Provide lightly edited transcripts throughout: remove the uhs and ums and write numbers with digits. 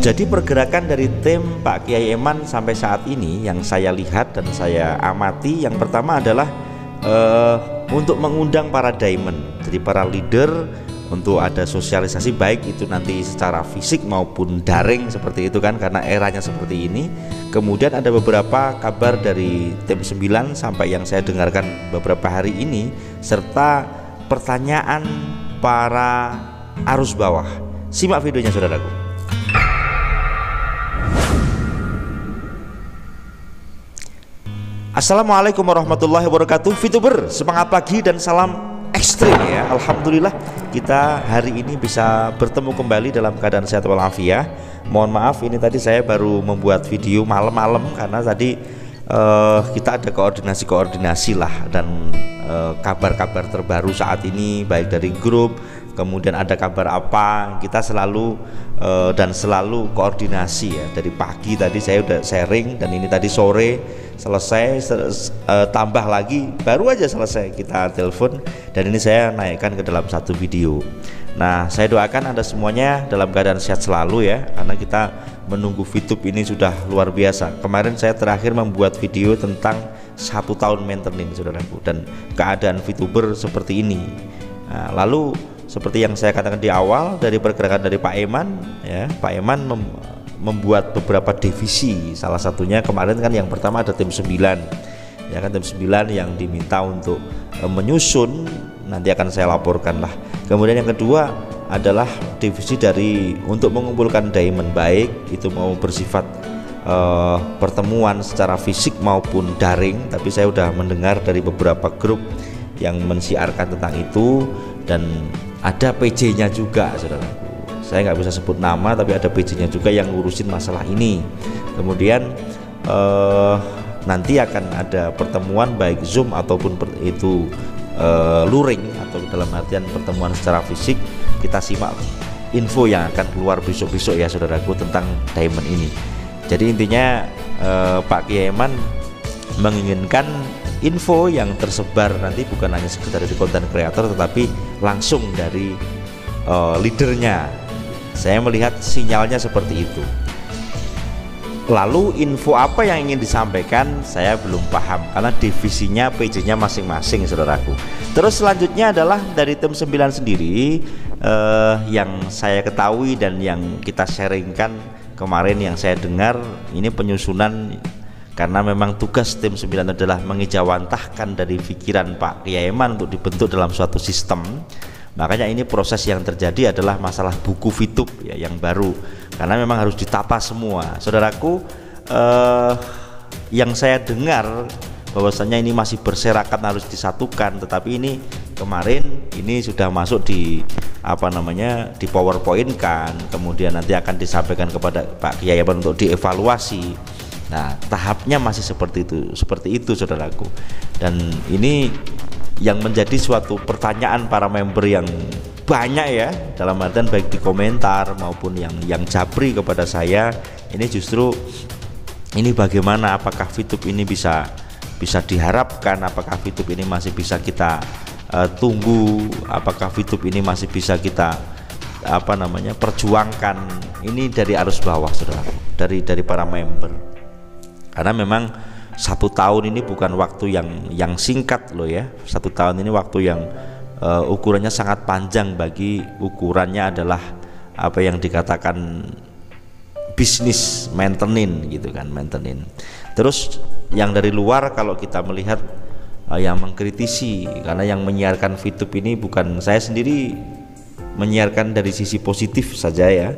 Jadi pergerakan dari tim Pak Kiai Eman sampai saat ini yang saya lihat dan saya amati, yang pertama adalah untuk mengundang para diamond, jadi para leader untuk ada sosialisasi, baik itu nanti secara fisik maupun daring seperti itu kan, karena eranya seperti ini. Kemudian ada beberapa kabar dari tim 9 sampai yang saya dengarkan beberapa hari ini, serta pertanyaan para arus bawah. Simak videonya saudaraku. Assalamualaikum warahmatullahi wabarakatuh. VTuber, semangat pagi dan salam ekstrim ya. Alhamdulillah kita hari ini bisa bertemu kembali dalam keadaan sehat walafiat. Mohon maaf ini tadi saya baru membuat video malam-malam karena tadi kita ada koordinasi lah, dan kabar-kabar terbaru saat ini baik dari grup, kemudian ada kabar apa, kita selalu dan selalu koordinasi ya. Dari pagi tadi saya udah sharing, dan ini tadi sore selesai, tambah lagi baru aja selesai kita telepon, dan ini saya naikkan ke dalam satu video. Nah, saya doakan Anda semuanya dalam keadaan sehat selalu ya, karena kita menunggu VTube ini sudah luar biasa. Kemarin saya terakhir membuat video tentang 1 tahun maintenance saudaraku, dan keadaan VTuber seperti ini. Nah, lalu seperti yang saya katakan di awal, dari pergerakan dari Pak Eman ya, Pak Eman membuat beberapa divisi. Salah satunya kemarin kan yang pertama ada tim 9 ya kan, tim 9 yang diminta untuk menyusun, nanti akan saya laporkan lah. Kemudian yang kedua adalah divisi dari untuk mengumpulkan diamond, baik itu mau bersifat pertemuan secara fisik maupun daring. Tapi saya sudah mendengar dari beberapa grup yang mensiarkan tentang itu, dan ada PJ-nya juga saudaraku. Saya nggak bisa sebut nama, tapi ada PJ-nya juga yang ngurusin masalah ini. Kemudian nanti akan ada pertemuan baik Zoom ataupun itu luring, atau dalam artian pertemuan secara fisik. Kita simak info yang akan keluar besok-besok ya saudaraku tentang diamond ini. Jadi intinya Pak Kiai Eman menginginkan info yang tersebar nanti bukan hanya sekedar dari konten kreator, tetapi langsung dari leadernya. Saya melihat sinyalnya seperti itu. Lalu info apa yang ingin disampaikan saya belum paham, karena divisinya PJ-nya masing-masing saudaraku. Terus selanjutnya adalah dari tim 9 sendiri, yang saya ketahui dan yang kita sharingkan kemarin, yang saya dengar ini penyusunan, karena memang tugas tim 9 adalah mengejawantahkan dari pikiran Pak Kiai Eman untuk dibentuk dalam suatu sistem. Makanya ini proses yang terjadi adalah masalah buku VTube ya, yang baru, karena memang harus ditata semua saudaraku. Yang saya dengar bahwasanya ini masih berserakan harus disatukan, tetapi ini kemarin ini sudah masuk di di PowerPoint kan, kemudian nanti akan disampaikan kepada Pak Kiai Eman untuk dievaluasi. Nah, tahapnya masih seperti itu saudaraku, dan ini yang menjadi suatu pertanyaan para member yang banyak ya, dalam artian baik di komentar maupun yang japri kepada saya. Ini justru ini bagaimana, apakah VTube ini bisa diharapkan, apakah VTube ini masih bisa kita tunggu, apakah VTube ini masih bisa kita perjuangkan. Ini dari arus bawah saudaraku, dari para member, karena memang 1 tahun ini bukan waktu yang singkat loh ya. 1 tahun ini waktu yang ukurannya sangat panjang, bagi ukurannya adalah apa yang dikatakan bisnis maintenance gitu kan, maintenance. Terus yang dari luar kalau kita melihat yang mengkritisi, karena yang menyiarkan VTube ini bukan saya sendiri menyiarkan dari sisi positif saja ya,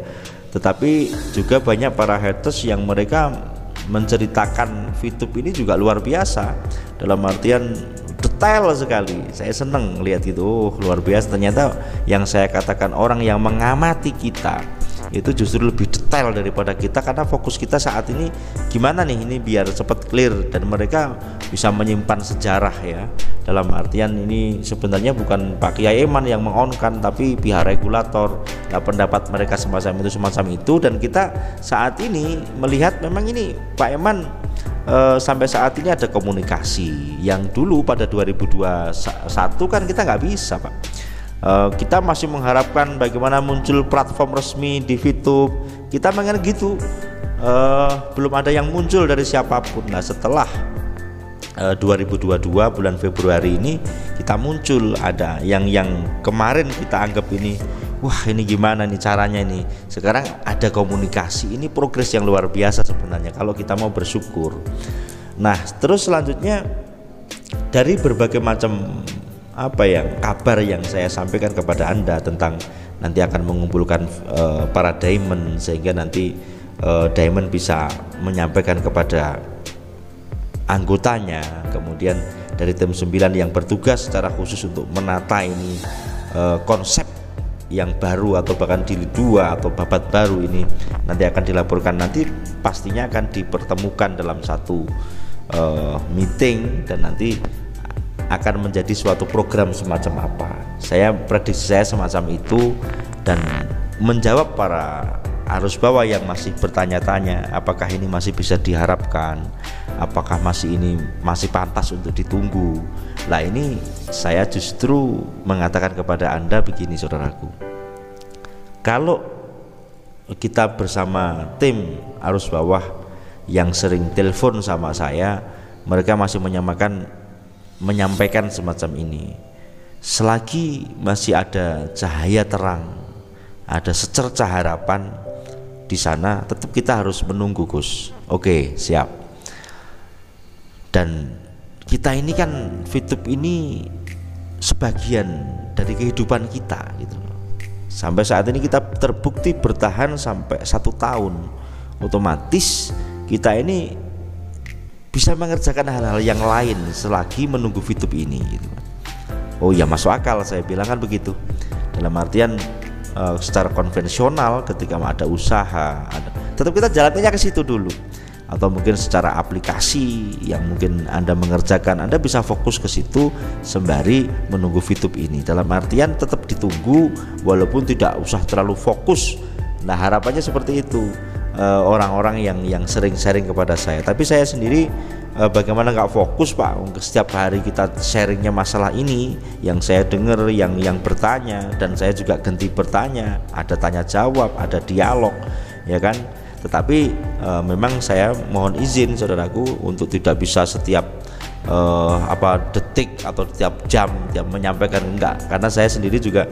tetapi juga banyak para haters yang mereka menceritakan VTube ini juga luar biasa, dalam artian detail sekali. Saya seneng lihat itu, luar biasa. Ternyata yang saya katakan, orang yang mengamati kita itu justru lebih detail daripada kita, karena fokus kita saat ini gimana nih ini biar cepat clear, dan mereka bisa menyimpan sejarah ya. Dalam artian ini sebenarnya bukan Pak Kiai Eman yang mengonkan, tapi pihak regulator. Nah, pendapat mereka semacam itu, dan kita saat ini melihat memang ini Pak Eman sampai saat ini ada komunikasi yang dulu pada 2021 kan kita nggak bisa Pak. Kita masih mengharapkan bagaimana muncul platform resmi di VTube, kita pengen gitu. Belum ada yang muncul dari siapapun. Nah setelah 2022 bulan Februari ini kita muncul, ada yang kemarin kita anggap ini wah ini gimana nih caranya ini, sekarang ada komunikasi. Ini progres yang luar biasa sebenarnya kalau kita mau bersyukur. Nah terus selanjutnya dari berbagai macam kabar yang saya sampaikan kepada Anda tentang nanti akan mengumpulkan para diamond, sehingga nanti diamond bisa menyampaikan kepada anggotanya, kemudian dari tim 9 yang bertugas secara khusus untuk menata ini konsep yang baru atau bahkan jilid 2 atau babat baru ini nanti akan dilaporkan, nanti pastinya akan dipertemukan dalam satu meeting dan nanti akan menjadi suatu program semacam apa. Saya prediksi saya semacam itu, dan menjawab para arus bawah yang masih bertanya-tanya apakah ini masih bisa diharapkan, apakah ini masih pantas untuk ditunggu. Lah ini saya justru mengatakan kepada Anda begini saudaraku, kalau kita bersama tim arus bawah yang sering telepon sama saya, mereka masih menyampaikan semacam ini, selagi masih ada cahaya terang, ada secercah harapan di sana, tetap kita harus menunggu Gus. Oke, siap. Dan kita ini kan VTube ini sebagian dari kehidupan kita gitu. Sampai saat ini kita terbukti bertahan sampai 1 tahun. Otomatis kita ini bisa mengerjakan hal-hal yang lain selagi menunggu VTube ini gitu. Oh ya masuk akal, saya bilang kan begitu. Dalam artian secara konvensional ketika ada usaha, tetap kita jalannya ke situ dulu. Atau mungkin secara aplikasi yang mungkin Anda mengerjakan, Anda bisa fokus ke situ sembari menunggu VTube ini. Dalam artian tetap ditunggu walaupun tidak usah terlalu fokus. Nah harapannya seperti itu orang-orang yang sering sharing kepada saya. Tapi saya sendiri bagaimana nggak fokus Pak, setiap hari kita sharingnya masalah ini, yang saya dengar yang bertanya, dan saya juga ganti bertanya, ada tanya jawab, ada dialog ya kan. Tetapi memang saya mohon izin saudaraku untuk tidak bisa setiap detik atau tiap jam menyampaikan, enggak, karena saya sendiri juga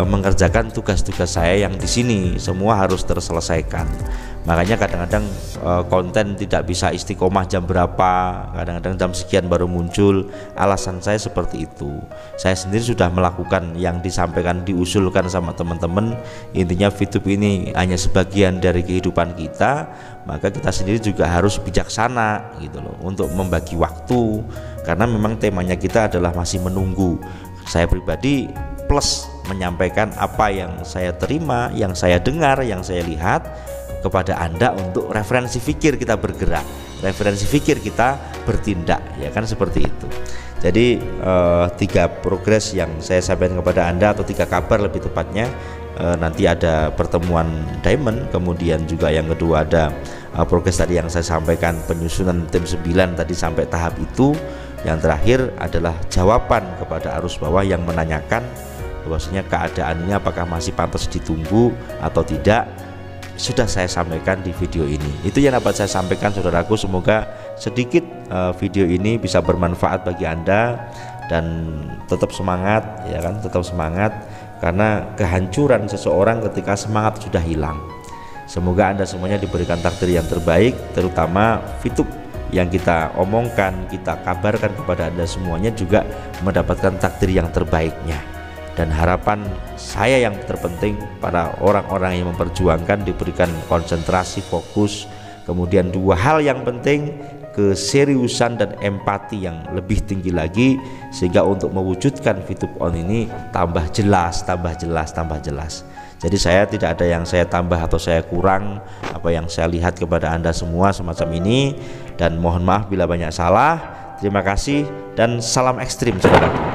mengerjakan tugas-tugas saya yang di sini semua harus terselesaikan. Makanya kadang-kadang konten tidak bisa istiqomah jam berapa, kadang-kadang jam sekian baru muncul. Alasan saya seperti itu. Saya sendiri sudah melakukan yang disampaikan, diusulkan sama teman-teman. Intinya VTube ini hanya sebagian dari kehidupan kita, maka kita sendiri juga harus bijaksana gitu loh untuk membagi waktu, karena memang temanya kita adalah masih menunggu. Saya pribadi plus menyampaikan apa yang saya terima, yang saya dengar, yang saya lihat kepada Anda untuk referensi fikir kita bergerak, referensi fikir kita bertindak, ya kan seperti itu. Jadi 3 progres yang saya sampaikan kepada Anda, atau 3 kabar lebih tepatnya. Nanti ada pertemuan diamond, kemudian juga yang kedua ada progres tadi yang saya sampaikan, penyusunan tim 9 tadi sampai tahap itu. Yang terakhir adalah jawaban kepada arus bawah yang menanyakan bahwasanya keadaan ini apakah masih pantas ditunggu atau tidak. Sudah saya sampaikan di video ini. Itu yang dapat saya sampaikan saudaraku. Semoga sedikit video ini bisa bermanfaat bagi Anda, dan tetap semangat ya kan, tetap semangat, karena kehancuran seseorang ketika semangat sudah hilang. Semoga Anda semuanya diberikan takdir yang terbaik, terutama VTube yang kita omongkan, kita kabarkan kepada Anda semuanya juga mendapatkan takdir yang terbaiknya. Dan harapan saya yang terpenting pada orang-orang yang memperjuangkan diberikan konsentrasi, fokus, kemudian 2 hal yang penting, keseriusan dan empati yang lebih tinggi lagi, sehingga untuk mewujudkan VTube on ini tambah jelas, tambah jelas, tambah jelas. Jadi saya tidak ada yang saya tambah atau saya kurang, apa yang saya lihat kepada Anda semua semacam ini, dan mohon maaf bila banyak salah. Terima kasih dan salam ekstrim saudara.